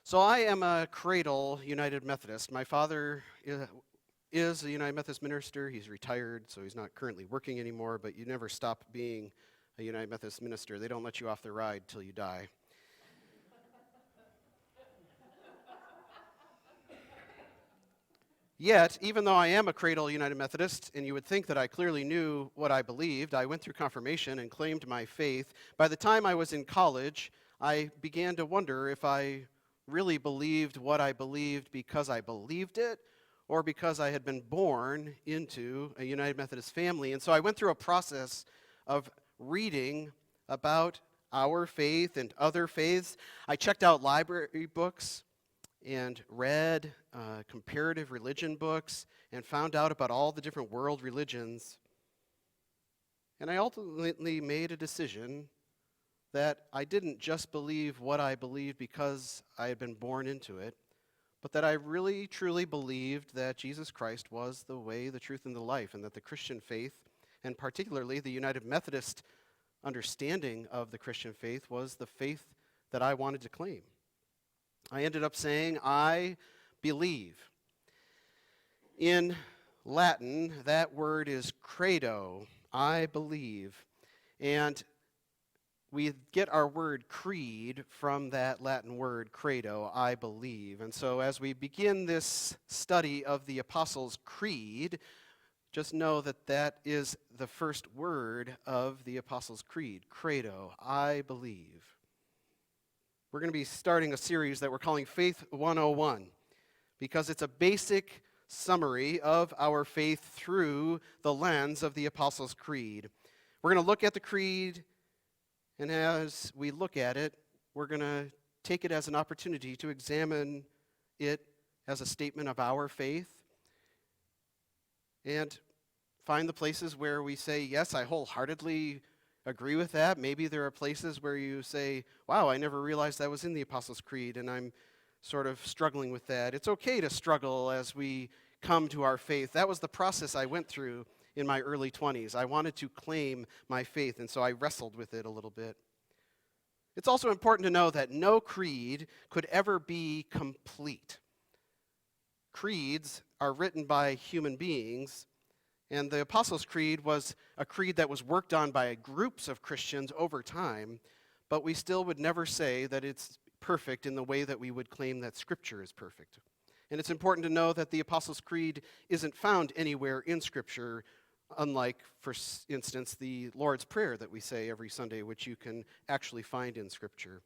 So I am a cradle United Methodist. My father is a United Methodist minister. He's retired, so he's not currently working anymore, but you never stop being a United Methodist minister. They don't let you off the ride till you die. Yet, even though I am a cradle United Methodist, and you would think that I clearly knew what I believed, I went through confirmation and claimed my faith. By the time I was in college, I began to wonder if I really believed what I believed because I believed it, or because I had been born into a United Methodist family. And so I went through a process of reading about our faith and other faiths. I checked out library books and read comparative religion books and found out about all the different world religions. And I ultimately made a decision that I didn't just believe what I believed because I had been born into it, but that I really, truly believed that Jesus Christ was the way, the truth, and the life, and that the Christian faith, and particularly the United Methodist understanding of the Christian faith, was the faith that I wanted to claim. I ended up saying, I believe. In Latin, that word is credo, I believe. And we get our word creed from that Latin word credo, I believe. And so as we begin this study of the Apostles' Creed, just know that that is the first word of the Apostles' Creed, credo, I believe. We're going to be starting a series that we're calling Faith 101 because it's a basic summary of our faith through the lens of the Apostles' Creed. We're going to look at the Creed, and as we look at it, we're going to take it as an opportunity to examine it as a statement of our faith and find the places where we say, yes, I wholeheartedly agree with that. Maybe there are places where you say, wow, I never realized that was in the Apostles' Creed, and I'm sort of struggling with that. It's okay to struggle as we come to our faith. That was the process I went through in my early 20s. I wanted to claim my faith, and so I wrestled with it a little bit. It's also important to know that no creed could ever be complete. Creeds are written by human beings, and the Apostles' Creed was a creed that was worked on by groups of Christians over time, but we still would never say that it's perfect in the way that we would claim that Scripture is perfect. And it's important to know that the Apostles' Creed isn't found anywhere in Scripture, unlike, for instance, the Lord's Prayer that we say every Sunday, which you can actually find in Scripture.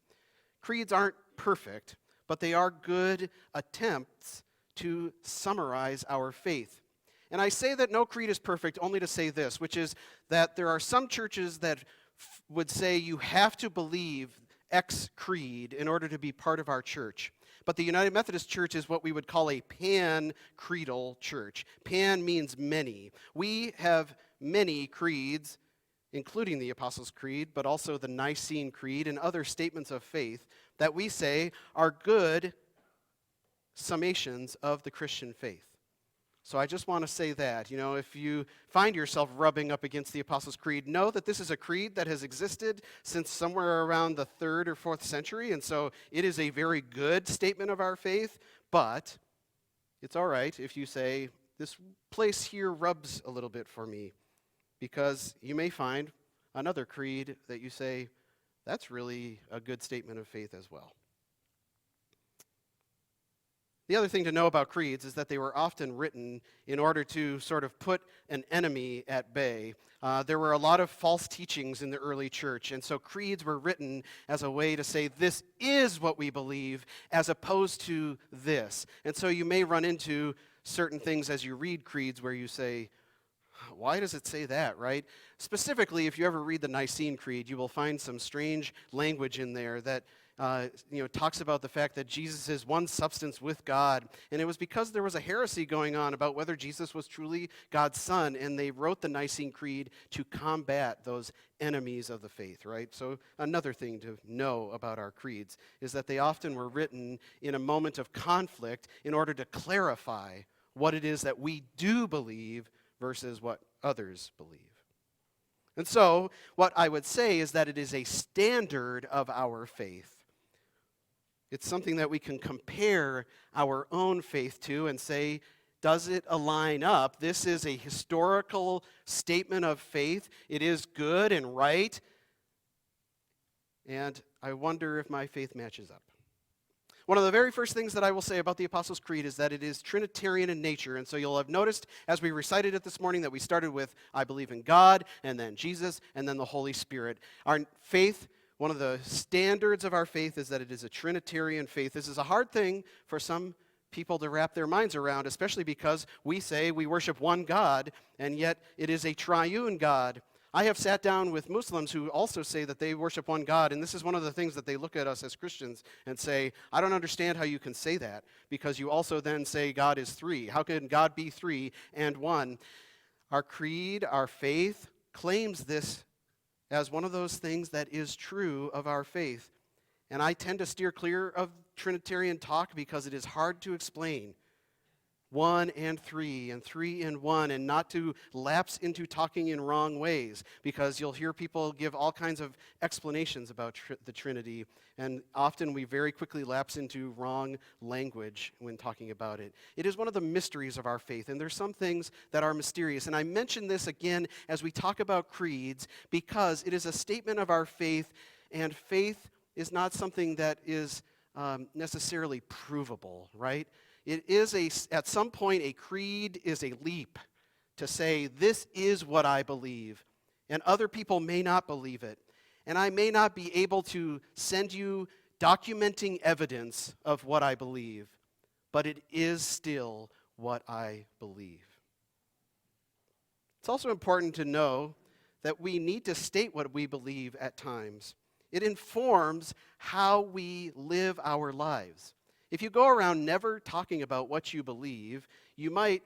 Creeds aren't perfect, but they are good attempts to summarize our faith. And I say that no creed is perfect only to say this, which is that there are some churches that would say you have to believe X creed in order to be part of our church. But the United Methodist Church is what we would call a pan-creedal church. Pan means many. We have many creeds, including the Apostles' Creed, but also the Nicene Creed and other statements of faith that we say are good summations of the Christian faith. So I just want to say that, if you find yourself rubbing up against the Apostles' Creed, know that this is a creed that has existed since somewhere around the 3rd or 4th century, and so it is a very good statement of our faith, but it's all right if you say, this place here rubs a little bit for me, because you may find another creed that you say, that's really a good statement of faith as well. The other thing to know about creeds is that they were often written in order to sort of put an enemy at bay. There were a lot of false teachings in the early church, and so creeds were written as a way to say, this is what we believe, as opposed to this. And so you may run into certain things as you read creeds where you say, why does it say that, right? Specifically, if you ever read the Nicene Creed, you will find some strange language in there that talks about the fact that Jesus is one substance with God. And it was because there was a heresy going on about whether Jesus was truly God's son, and they wrote the Nicene Creed to combat those enemies of the faith, right? So another thing to know about our creeds is that they often were written in a moment of conflict in order to clarify what it is that we do believe versus what others believe. And so what I would say is that it is a standard of our faith. It's something that we can compare our own faith to and say, does it align up? This is a historical statement of faith. It is good and right. And I wonder if my faith matches up. One of the very first things that I will say about the Apostles' Creed is that it is Trinitarian in nature. And so you'll have noticed as we recited it this morning that we started with, I believe in God, and then Jesus, and then the Holy Spirit. Our faith, one of the standards of our faith is that it is a Trinitarian faith. This is a hard thing for some people to wrap their minds around, especially because we say we worship one God, and yet it is a triune God. I have sat down with Muslims who also say that they worship one God, and this is one of the things that they look at us as Christians and say, I don't understand how you can say that, because you also then say God is three. How can God be three and one? Our creed, our faith, claims this as one of those things that is true of our faith. And I tend to steer clear of Trinitarian talk because it is hard to explain. 1 and 3 and 3 and 1, and not to lapse into talking in wrong ways, because you'll hear people give all kinds of explanations about the Trinity, and often we very quickly lapse into wrong language when talking about it. It is one of the mysteries of our faith, and there's some things that are mysterious. And I mention this again as we talk about creeds because it is a statement of our faith, and faith is not something that is necessarily provable, right? It is at some point, a creed is a leap to say, this is what I believe, and other people may not believe it. And I may not be able to send you documenting evidence of what I believe, but it is still what I believe. It's also important to know that we need to state what we believe at times. It informs how we live our lives. If you go around never talking about what you believe, you might,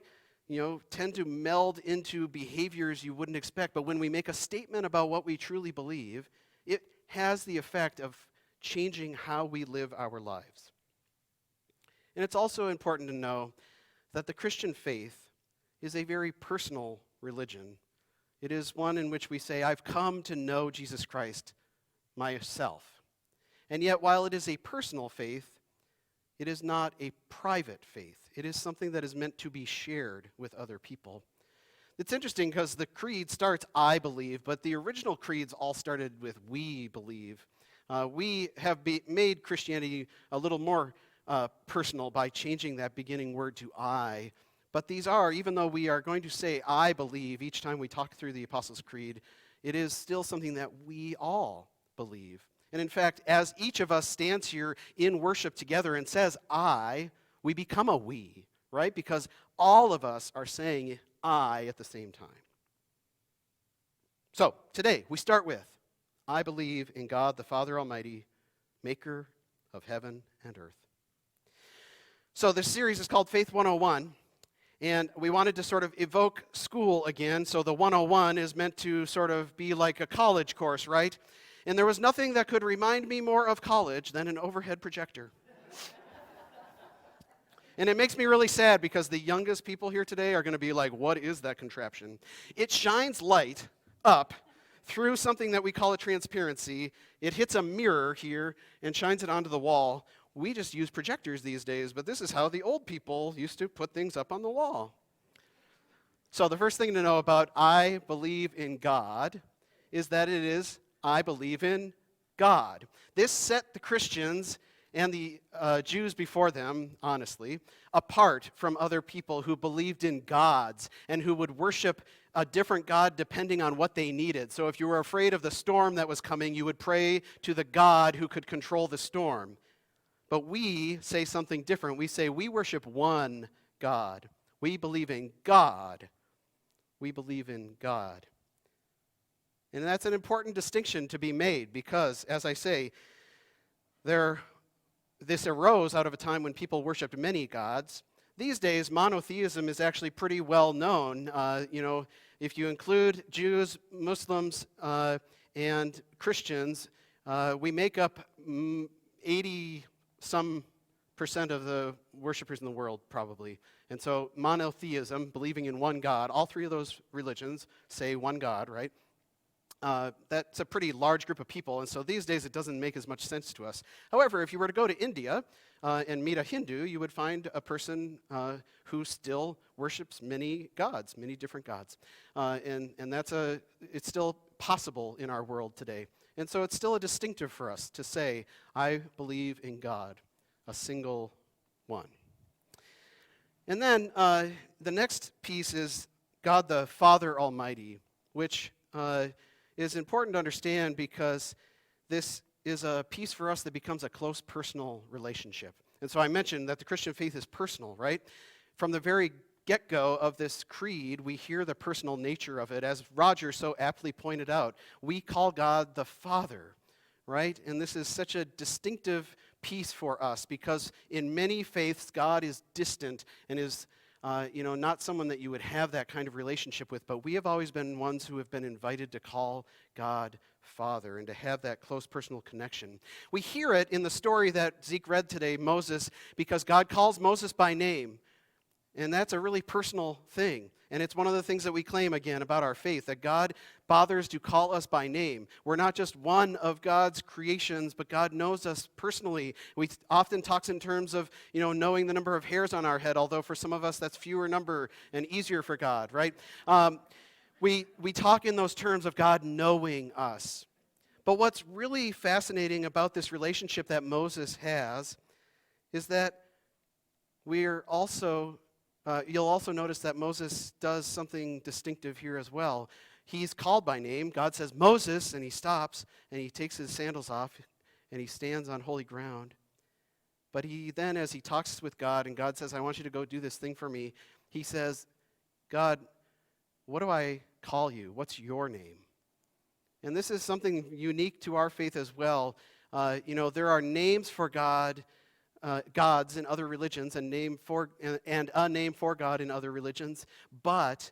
tend to meld into behaviors you wouldn't expect. But when we make a statement about what we truly believe, it has the effect of changing how we live our lives. And it's also important to know that the Christian faith is a very personal religion. It is one in which we say, I've come to know Jesus Christ myself. And yet, while it is a personal faith, it is not a private faith. It is something that is meant to be shared with other people. It's interesting because the creed starts, I believe, but the original creeds all started with we believe. We have made Christianity a little more personal by changing that beginning word to I. But these are, even though we are going to say I believe each time we talk through the Apostles' Creed, it is still something that we all believe. And in fact, as each of us stands here in worship together and says, I, we become a we, right? Because all of us are saying I at the same time. So, today, we start with, I believe in God the Father Almighty, maker of heaven and earth. So, this series is called Faith 101, and we wanted to sort of evoke school again. So, the 101 is meant to sort of be like a college course, right? And there was nothing that could remind me more of college than an overhead projector. And it makes me really sad because the youngest people here today are going to be like, what is that contraption? It shines light up through something that we call a transparency. It hits a mirror here and shines it onto the wall. We just use projectors these days, but this is how the old people used to put things up on the wall. So the first thing to know about I believe in God is that it is I believe in God. This set the Christians and the Jews before them, honestly, apart from other people who believed in gods and who would worship a different god depending on what they needed. So if you were afraid of the storm that was coming, you would pray to the God who could control the storm. But we say something different. We say we worship one God. We believe in God. We believe in God. And that's an important distinction to be made because, as I say, this arose out of a time when people worshipped many gods. These days, monotheism is actually pretty well known. If you include Jews, Muslims, and Christians, we make up 80-some% of the worshipers in the world, probably. And so monotheism, believing in one God, all three of those religions say one God, right? That's a pretty large group of people, and so these days it doesn't make as much sense to us. However, if you were to go to India and meet a Hindu, you would find a person who still worships many gods, many different gods. And it's still possible in our world today. And so it's still a distinctive for us to say, I believe in God, a single one. And then the next piece is God the Father Almighty, which is important to understand because this is a piece for us that becomes a close personal relationship. And so I mentioned that the Christian faith is personal, right? From the very get-go of this creed, we hear the personal nature of it. As Roger so aptly pointed out, we call God the Father, right? And this is such a distinctive piece for us because in many faiths, God is distant and is not someone that you would have that kind of relationship with, but we have always been ones who have been invited to call God Father and to have that close personal connection. We hear it in the story that Zeke read today, Moses, because God calls Moses by name, and that's a really personal thing. And it's one of the things that we claim again about our faith, that God bothers to call us by name. We're not just one of God's creations, but God knows us personally. We often talk in terms of, knowing the number of hairs on our head, although for some of us that's fewer number and easier for God, right? We talk in those terms of God knowing us. But what's really fascinating about this relationship that Moses has is that we're also you'll also notice that Moses does something distinctive here as well. He's called by name. God says, Moses, and he stops, and he takes his sandals off, and he stands on holy ground. But he then, as he talks with God, and God says, I want you to go do this thing for me, he says, God, what do I call you? What's your name? And this is something unique to our faith as well. There are names for God, gods in other religions, and a name for God in other religions, but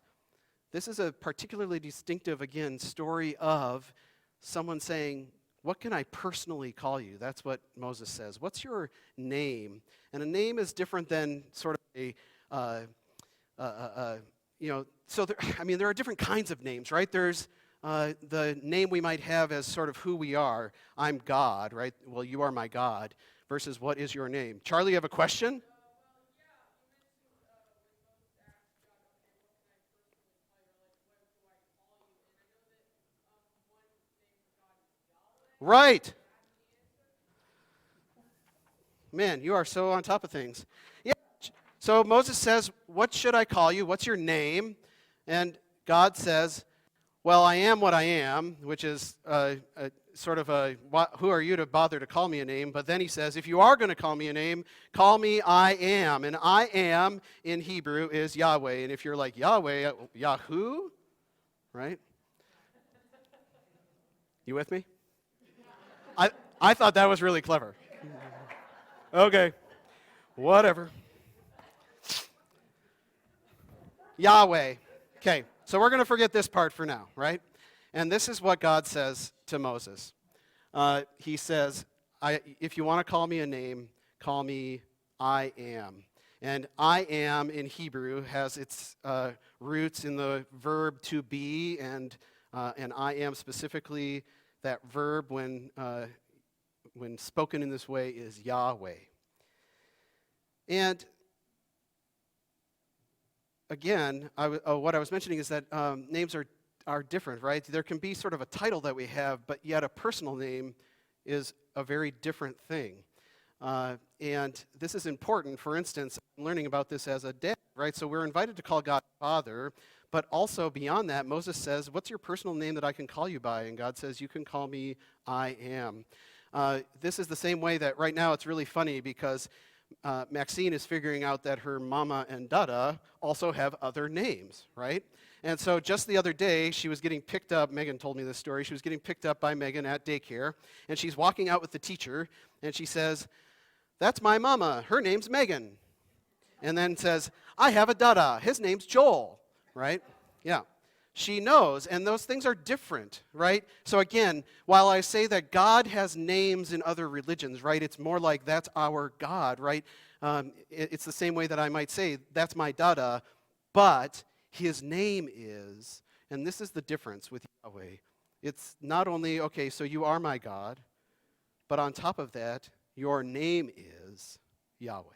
this is a particularly distinctive, again, story of someone saying, what can I personally call you? That's what Moses says. What's your name? And a name is different than sort of there are different kinds of names, right? There's the name we might have as sort of who we are. I'm God, right? Well, you are my God. Versus what is your name? Charlie, you have a question? Right. Man, you are so on top of things. Yeah. So Moses says, what should I call you? What's your name? And God says, well, I am what I am, which is who are you to bother to call me a name? But then he says, if you are going to call me a name, call me I am. And I am in Hebrew is Yahweh. And if you're like, Yahweh, Yahoo, right? You with me? I thought that was really clever. Okay, whatever. Yahweh. Okay, so we're going to forget this part for now, right? And this is what God says to Moses. He says, if you want to call me a name, call me I am. And I am in Hebrew has its roots in the verb to be, and I am specifically, that verb when spoken in this way is Yahweh. And again, what I was mentioning is that names are different, right? There can be sort of a title that we have, but yet a personal name is a very different thing. And this is important. For instance, I'm learning about this as a dad, right? So we're invited to call God Father, but also beyond that, Moses says, what's your personal name that I can call you by? And God says, you can call me I am. This is the same way that right now it's really funny because Maxine is figuring out that her mama and dada also have other names, right? And so just the other day, she was getting picked up. Megan told me this story. She was getting picked up by Megan at daycare, and she's walking out with the teacher, and she says, that's my mama. Her name's Megan. And then says, I have a dada. His name's Joel, right? Yeah. She knows, and those things are different, right? So again, while I say that God has names in other religions, right, it's more like that's our God, right? It's the same way that I might say, that's my dada, but his name is, and this is the difference with Yahweh, It's not only, okay, so you are my God, but on top of that, your name is Yahweh.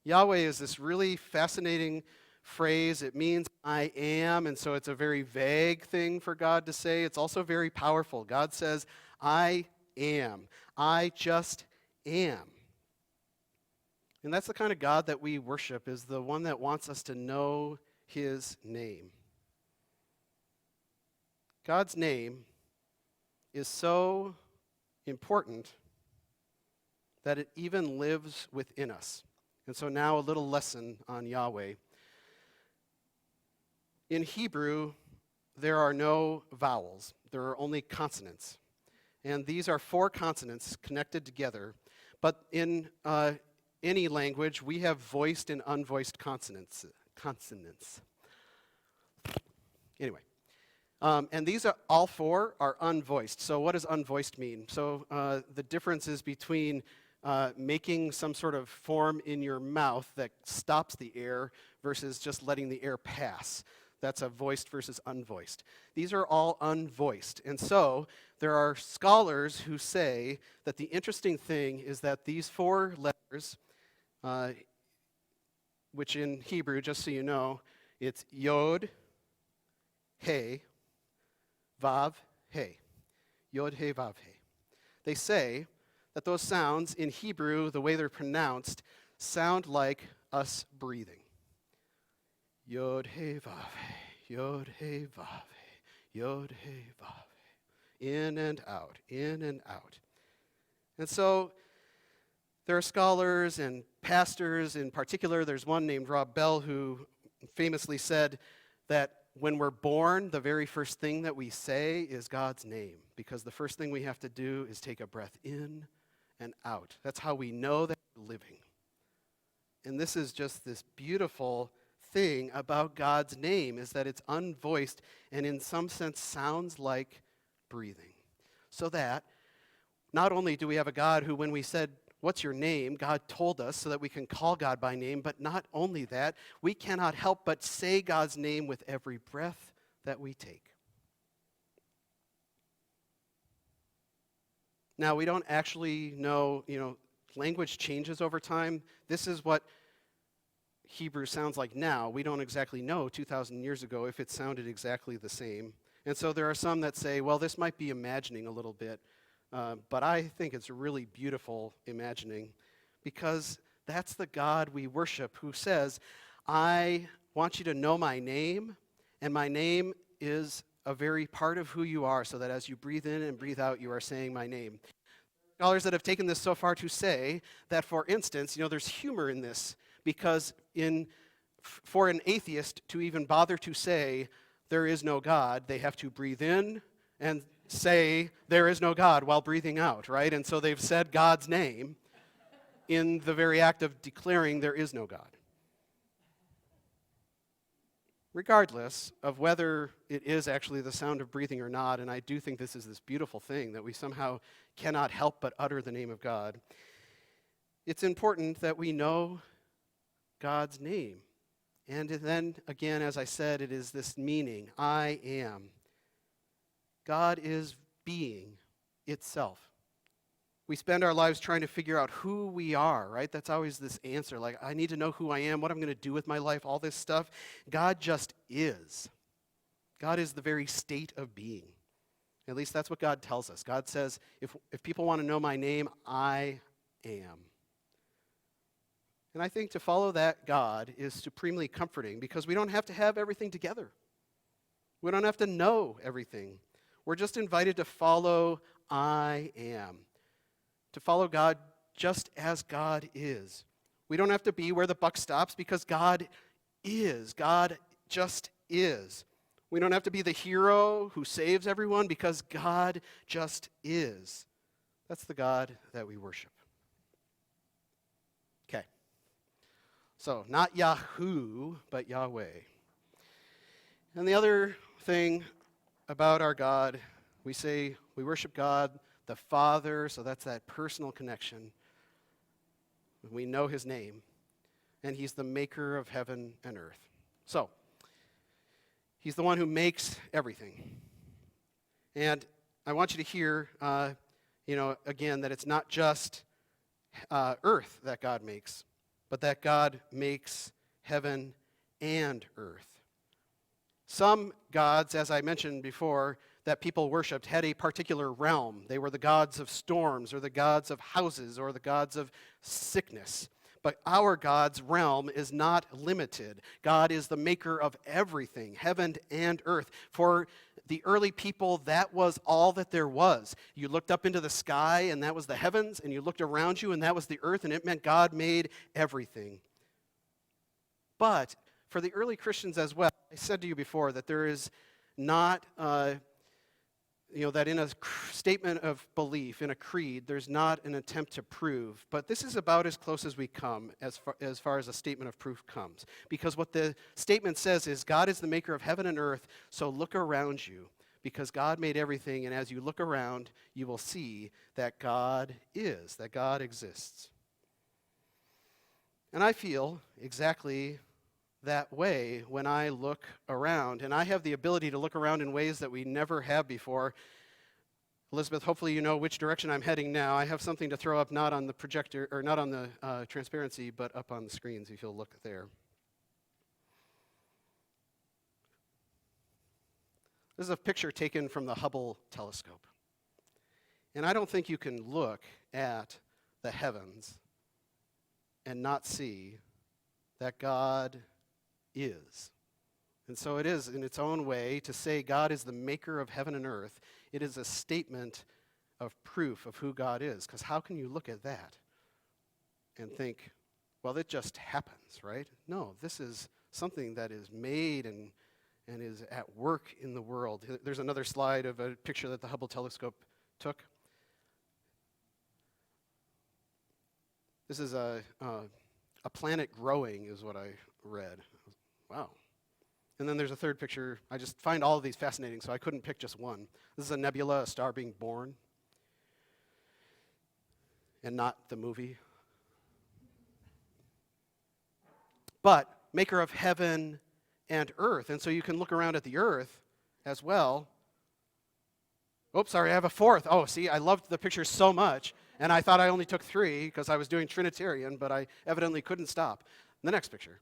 Yahweh is this really fascinating phrase. It means I am, and so it's a very vague thing for God to say. It's also very powerful. God says, I am. I just am. And that's the kind of God that we worship, is the one that wants us to know his name. God's name is so important that it even lives within us. And so now a little lesson on Yahweh. In Hebrew, there are no vowels. There are only consonants. And these are 4 consonants connected together. But in any language, we have voiced and unvoiced consonants. Anyway. And these are all 4 are unvoiced. So what does unvoiced mean? So the difference is between making some sort of form in your mouth that stops the air versus just letting the air pass. That's a voiced versus unvoiced. These are all unvoiced. And so there are scholars who say that the interesting thing is that these 4 letters, which in Hebrew, just so you know, it's Yod, He, Vav, He. Yod, He, Vav, He. They say that those sounds in Hebrew, the way they're pronounced, sound like us breathing. Yod, He, Vav, He. Yod, He, Vav, He. Yod, He, Vav, He. In and out, in and out. And so there are scholars and pastors in particular. There's one named Rob Bell who famously said that when we're born, the very first thing that we say is God's name, because the first thing we have to do is take a breath in and out. That's how we know that we're living. And this is just this beautiful thing about God's name, is that it's unvoiced and in some sense sounds like breathing. So that not only do we have a God who, when we said, "What's your name?" God told us so that we can call God by name, but not only that, we cannot help but say God's name with every breath that we take. Now, we don't actually know, language changes over time. This is what Hebrew sounds like now. We don't exactly know 2,000 years ago if it sounded exactly the same. And so there are some that say, well, this might be imagining a little bit. But I think it's really beautiful imagining, because that's the God we worship, who says, I want you to know my name, and my name is a very part of who you are, so that as you breathe in and breathe out, you are saying my name. Scholars that have taken this so far to say that, for instance, there's humor in this, because for an atheist to even bother to say there is no God, they have to breathe in and say there is no God while breathing out, right? And so they've said God's name in the very act of declaring there is no God. Regardless of whether it is actually the sound of breathing or not, and I do think this is this beautiful thing that we somehow cannot help but utter the name of God, it's important that we know God's name. And then, again, as I said, it is this meaning, I am. God is being itself. We spend our lives trying to figure out who we are, right? That's always this answer, like, I need to know who I am, what I'm going to do with my life, all this stuff. God just is. God is the very state of being. At least that's what God tells us. God says, if people want to know my name, I am. And I think to follow that God is supremely comforting, because we don't have to have everything together. We don't have to know everything. We're just invited to follow I am. To follow God just as God is. We don't have to be where the buck stops, because God is. God just is. We don't have to be the hero who saves everyone, because God just is. That's the God that we worship. Okay. So, not Yahoo, but Yahweh. And the other thing about our God, we say we worship God the Father, so that's that personal connection. We know his name, and he's the maker of heaven and earth. So, he's the one who makes everything. And I want you to hear, again, that it's not just earth that God makes, but that God makes heaven and earth. Some gods, as I mentioned before, that people worshipped had a particular realm. They were the gods of storms, or the gods of houses, or the gods of sickness. But our God's realm is not limited. God is the maker of everything, heaven and earth. For the early people, that was all that there was. You looked up into the sky, and that was the heavens, and you looked around you, and that was the earth, and it meant God made everything. But for the early Christians as well, I said to you before that there is not, that in a statement of belief, in a creed, there's not an attempt to prove. But this is about as close as we come as far as a statement of proof comes. Because what the statement says is, God is the maker of heaven and earth, so look around you. Because God made everything, and as you look around, you will see that God exists. And I feel exactly that way when I look around, and I have the ability to look around in ways that we never have before. Elizabeth, hopefully you know which direction I'm heading now. I have something to throw up, not on the projector, or not on the transparency, but up on the screens if you'll look there. This is a picture taken from the Hubble Telescope. And I don't think you can look at the heavens and not see that God is. And so it is, in its own way, to say God is the maker of heaven and earth. It is a statement of proof of who God is. Because how can you look at that and think, well, it just happens, right? No, this is something that is made and is at work in the world. There's another slide of a picture that the Hubble Telescope took. This is a planet growing, is what I read. Wow. And then there's a third picture. I just find all of these fascinating, so I couldn't pick just one. This is a nebula, a star being born, and not the movie. But maker of heaven and earth. And so you can look around at the earth as well. Oops, sorry, I have a fourth. Oh, see, I loved the picture so much, and I thought I only took 3 because I was doing Trinitarian, but I evidently couldn't stop. The next picture.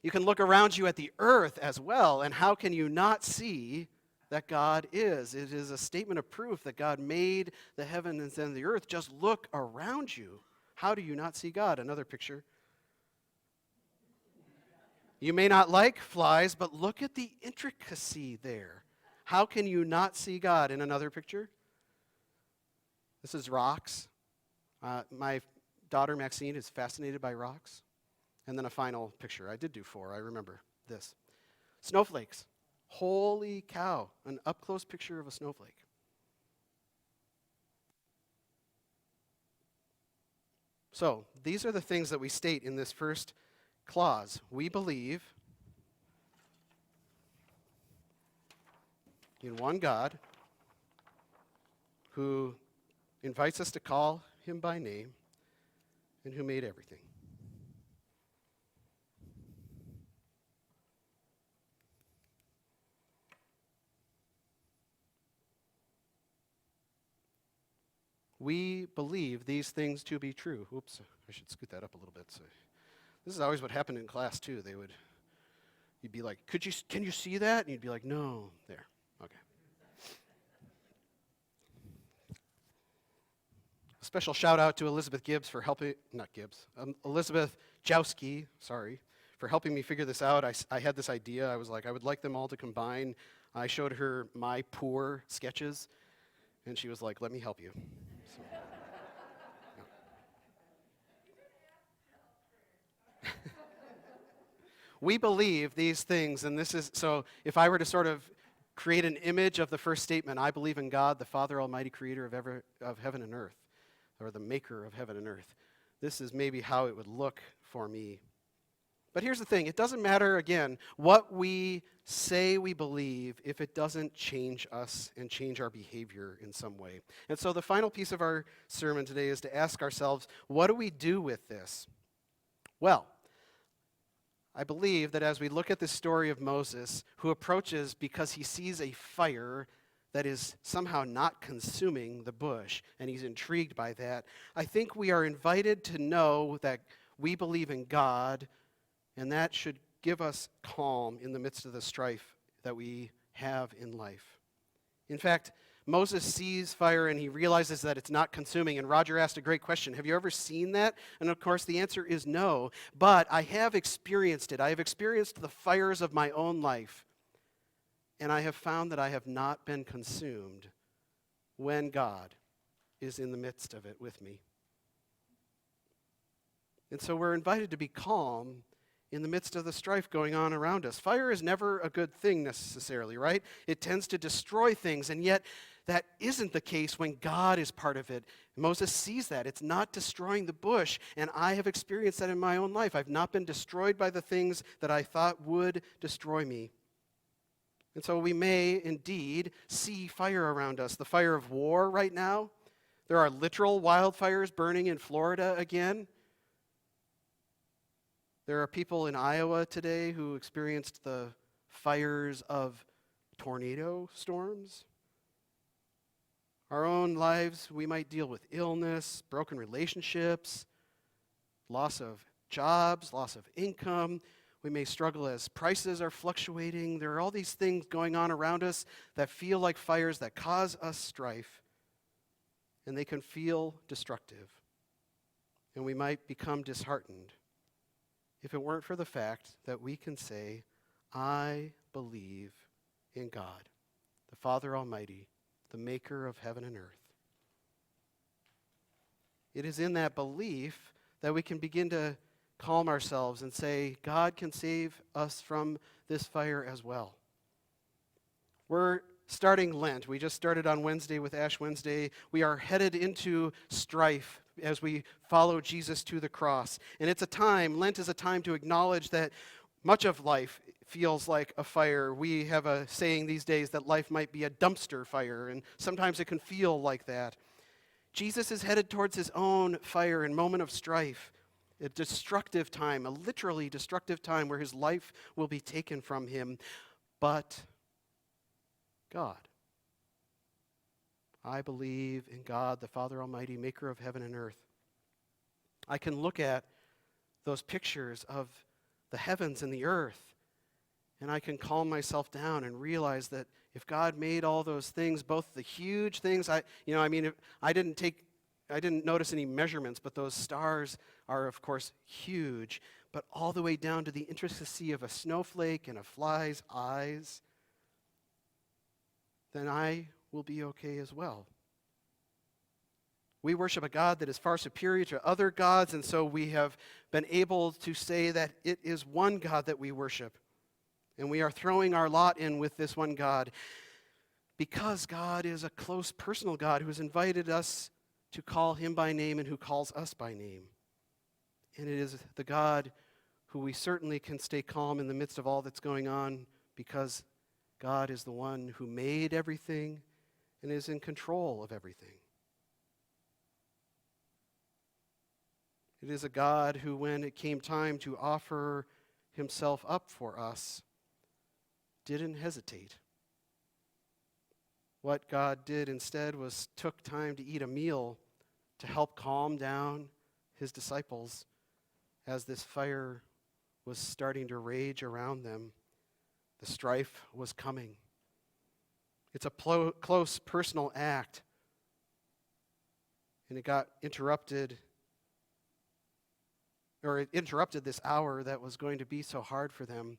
You can look around you at the earth as well, and how can you not see that God is? It is a statement of proof that God made the heavens and the earth. Just look around you. How do you not see God? Another picture. You may not like flies, but look at the intricacy there. How can you not see God? In another picture. This is rocks. My daughter Maxine is fascinated by rocks. And then a final picture. I did do 4. I remember this. Snowflakes. Holy cow. An up-close picture of a snowflake. So, these are the things that we state in this first clause. We believe in one God who invites us to call him by name and who made everything. We believe these things to be true. Oops, I should scoot that up a little bit. So this is always what happened in class too. You'd be like, can you see that? And you'd be like, no, there, okay. A special shout out to Elizabeth Gibbs for helping, Elizabeth Jowski, for helping me figure this out. I had this idea. I was like, I would like them all to combine. I showed her my poor sketches, and she was like, let me help you. So, yeah. We believe these things, and this is, so if I were to sort of create an image of the first statement, I believe in God, the Father Almighty, creator of heaven and earth, or the maker of heaven and earth. This is maybe how it would look for me. But here's the thing. It doesn't matter, again, what we say we believe if it doesn't change us and change our behavior in some way. And so the final piece of our sermon today is to ask ourselves, what do we do with this? Well, I believe that as we look at this story of Moses, who approaches because he sees a fire that is somehow not consuming the bush, and he's intrigued by that, I think we are invited to know that we believe in God, and that should give us calm in the midst of the strife that we have in life. In fact, Moses sees fire and he realizes that it's not consuming. And Roger asked a great question. Have you ever seen that? And of course, the answer is no. But I have experienced it. I have experienced the fires of my own life. And I have found that I have not been consumed when God is in the midst of it with me. And so we're invited to be calm in the midst of the strife going on around us. Fire is never a good thing necessarily, right? It tends to destroy things, and yet that isn't the case when God is part of it. Moses sees that. It's not destroying the bush, and I have experienced that in my own life. I've not been destroyed by the things that I thought would destroy me. And so we may indeed see fire around us. The fire of war right now. There are literal wildfires burning in Florida again. There are people in Iowa today who experienced the fires of tornado storms. Our own lives, we might deal with illness, broken relationships, loss of jobs, loss of income. We may struggle as prices are fluctuating. There are all these things going on around us that feel like fires that cause us strife, and they can feel destructive. And we might become disheartened if it weren't for the fact that we can say, I believe in God, the Father Almighty, the maker of heaven and earth. It is in that belief that we can begin to calm ourselves and say, God can save us from this fire as well. We're starting Lent. We just started on Wednesday with Ash Wednesday. We are headed into strife as we follow Jesus to the cross. And it's a time, Lent is a time to acknowledge that much of life feels like a fire. We have a saying these days that life might be a dumpster fire, and sometimes it can feel like that. Jesus is headed towards his own fire and moment of strife, a destructive time, a literally destructive time where his life will be taken from him. But God, I believe in God, the Father Almighty, maker of heaven and earth. I can look at those pictures of the heavens and the earth, and I can calm myself down and realize that if God made all those things, both the huge things, I didn't notice any measurements, but those stars are, of course, huge, but all the way down to the intricacy of a snowflake and a fly's eyes, then I will be okay as well. We worship a God that is far superior to other gods, and so we have been able to say that it is one God that we worship. And we are throwing our lot in with this one God because God is a close, personal God who has invited us to call him by name and who calls us by name. And it is the God who we certainly can stay calm in the midst of all that's going on because God is the one who made everything and is in control of everything. It is a God who, when it came time to offer himself up for us, didn't hesitate. What God did instead was took time to eat a meal to help calm down his disciples as this fire was starting to rage around them. The strife was coming. It's a close personal act. And it got interrupted, or it interrupted this hour that was going to be so hard for them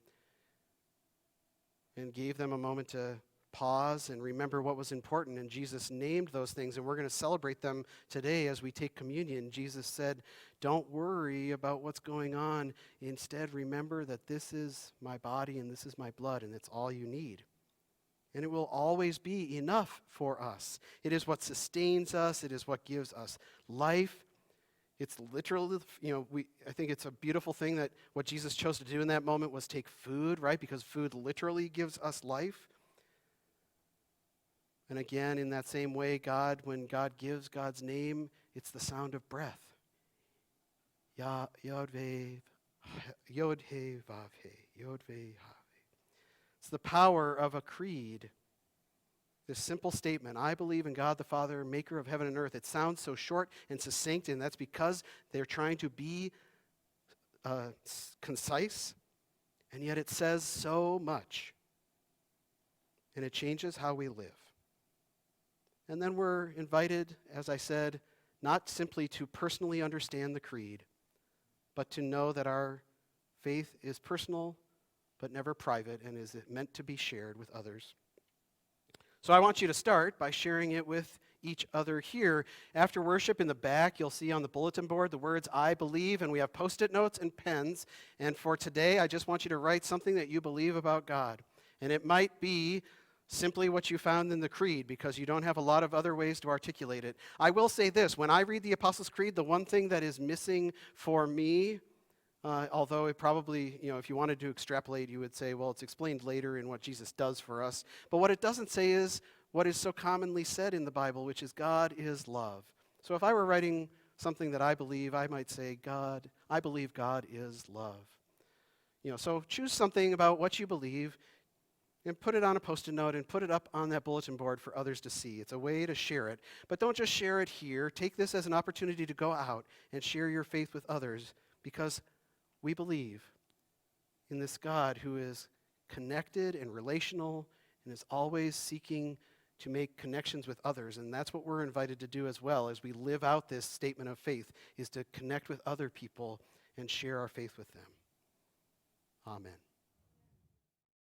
and gave them a moment to pause and remember what was important. And Jesus named those things, and we're going to celebrate them today as we take communion. Jesus said, don't worry about what's going on. Instead, remember that this is my body and this is my blood, and it's all you need. And it will always be enough for us. It is what sustains us. It is what gives us life. It's literally, I think it's a beautiful thing that what Jesus chose to do in that moment was take food, right? Because food literally gives us life. And again, in that same way, God, when God gives God's name, it's the sound of breath. Yod-He, Vav-He, Yod-Ve, Ha-Ve. It's the power of a creed. This simple statement, I believe in God the Father, maker of heaven and earth. It sounds so short and succinct, and that's because they're trying to be concise, and yet it says so much. And it changes how we live. And then we're invited, as I said, not simply to personally understand the creed, but to know that our faith is personal, but never private, and is meant to be shared with others. So I want you to start by sharing it with each other here. After worship in the back, you'll see on the bulletin board the words, I believe, and we have Post-it notes and pens. And for today, I just want you to write something that you believe about God. And it might be simply what you found in the creed, because you don't have a lot of other ways to articulate it. I will say this, when I read the Apostles' Creed, the one thing that is missing for me, although it probably, if you wanted to extrapolate, you would say, well, it's explained later in what Jesus does for us. But what it doesn't say is what is so commonly said in the Bible, which is God is love. So if I were writing something that I believe, I might say, I believe God is love. So choose something about what you believe and put it on a Post-it note and put it up on that bulletin board for others to see. It's a way to share it. But don't just share it here. Take this as an opportunity to go out and share your faith with others, because we believe in this God who is connected and relational and is always seeking to make connections with others. And that's what we're invited to do as well as we live out this statement of faith, is to connect with other people and share our faith with them. Amen.